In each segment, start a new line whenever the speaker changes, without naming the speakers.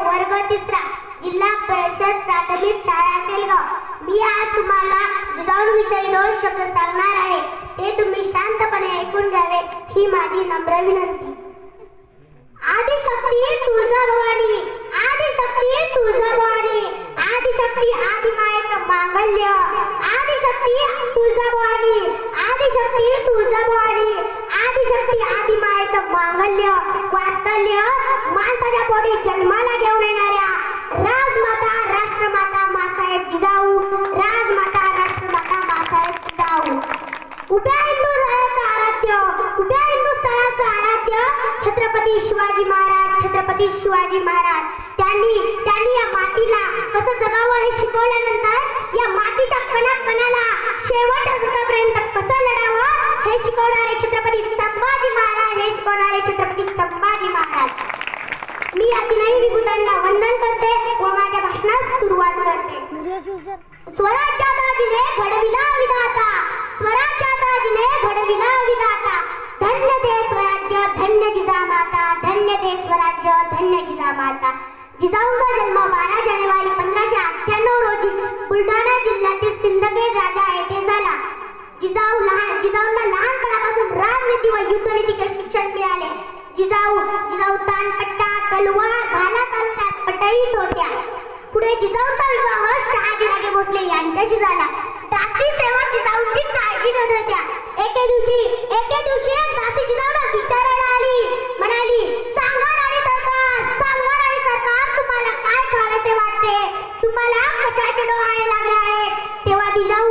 वर्ग 3 जिल्हा परिषद प्राथमिक शाळा केलगाव. मी आज तुम्हाला जिजाऊविषयी 2 शब्द सांगणार आहे. ते तुम्ही शांतपणे ऐकून घ्यावे ही माझी नम्र विनंती. आदिशक्ती तुळजाभवानी, आदिशक्ती तुळजाभवानी, आदिशक्ती आदिमायेचं मांगल्य, आदिशक्ती तुळजाभवानी, आदिशक्ती तुळजाभवानी, आदिशक्ती आदिमायेचं मांगल्य वात्सल्य माणसाच्या पोटी जन्माला घेऊन येणाऱ्या राजमाता राष्ट्रमाता मासाहेब जिजाऊ, राजमाता राष्ट्रमाता मासाहेब जिजाऊ. उभ्या हिंदुस्थानाचं आराध्य, उभ्या हिंदुस्थानाचं आराध्य छत्रपती शिवाजी महाराज, छत्रपती शिवाजी महाराज. त्यांनी या मातीला कसं जगावं हे शिकवल्यानंतर या मातीच्या कणाकणाला शेवटपर्यंत कसं लढावं हे शिकवणारे छत्रपती संभाजी महाराज, हे शिकवणारे छत्रपती संभाजी महाराज. मी या तीनही विभूतांना वंदन करते व माझ्या भाषणास सुरुवात करते. स्वराज्यादाजीने घडविला विधाता, स्वराज्यादाजीने घडविला विधाता. धन्य दे स्वराज्य, धन्य जिजामाता, धन्य दे स्वराज्य, धन्य जिजामाता. जिजाऊंचा जन्म 12 जानेवारी 1598 रोजी बुलढाणा जिल्ह्यातील सिंदखेड राजा येथे झाला. जिजाऊंना लहानपणापासून राजनीती व युद्धनीतीचे शिक्षण मिळाले. जिजाऊ तानपट्टा, तलवार, भाला तालुक्यात पटईत होत्या. पुढे जिजाऊंचा विवाह शहाजीराजे भोसले यांच्याशी झाला. दासी सेवक जिजाऊंची काळजी घेत होत्या. एके दिवशी दासी जिजाऊंना विचारायला आली, म्हणाली, सांगा राणी सरकार, तुम्हाला काय खावेसे वाटते, तुम्हाला कशाचे डोहाळे लागले आहेत. तेव्हा जिजाऊ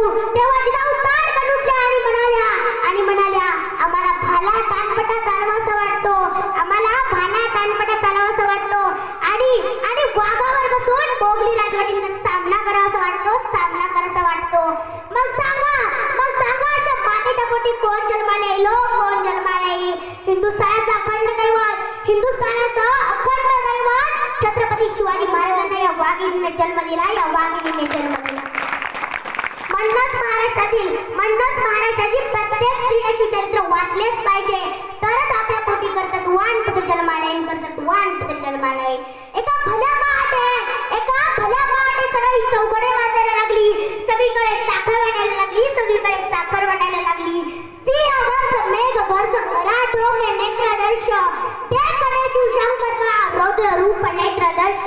ताड करून आणि म्हणाल्या आम्हाला भाला तानपट्टा चालवासा वाटतो, आम्हाला भाला तानपट्टा चालवासा वाटतो आणि वाघावर बसून मोगली राजवटींचा सामना करावासा वाटतो. मग सांगा अशा मातेच्या पोटी कोण जन्माला येईल, कोण जन्माला येईल. हिंदुस्थानाचं अखंड दैवत छत्रपती शिवाजी महाराजांना या वाघिणीने जन्म दिला, या वाघिणीने जन्म दिला. म्हणूनच महाराष्ट्रातील प्रत्येक स्त्रीचे चरित्र वाचलेच पाहिजे, तरच आपल्या पोटी कर्तृत्ववान पुत्र जन्माला येईल. एका भल्या पहाटे सगळी चौघडे वाजायला लागली, सगळीकडे साखर वाटायला लागली. सिंह गर्ज मेघ गर्ज मराठो के नेत्रदर्श, ते कने शिवशंकर का रौद्र रूप नेत्रदर्श,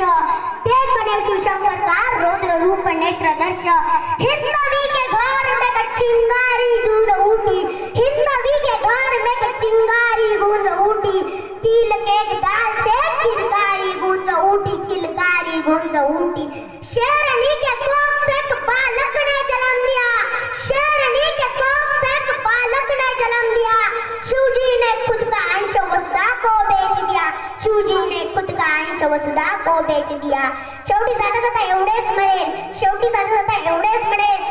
ते कने शिवशंकर का रौद्र रूप नेत्रदर्श. हिंदवी के घर में चिंगारी गूंज उठी, हिंदवी के घर में चिंगारी गूंज उठी, तिल के दाल से किलकारी गूंज उठी, किलकारी गूंज उठी. शेरनी के कोख से बालक ने जन्म लिया, शेरनी के कोख से बालक ने जन्म लिया. शिवजी ने खुद का अंश वसुधा को बेच दिया, शिवजी ने खुद का अंश वसुधा को बेच दिया. शेवटी जाता एवढेच मिळेल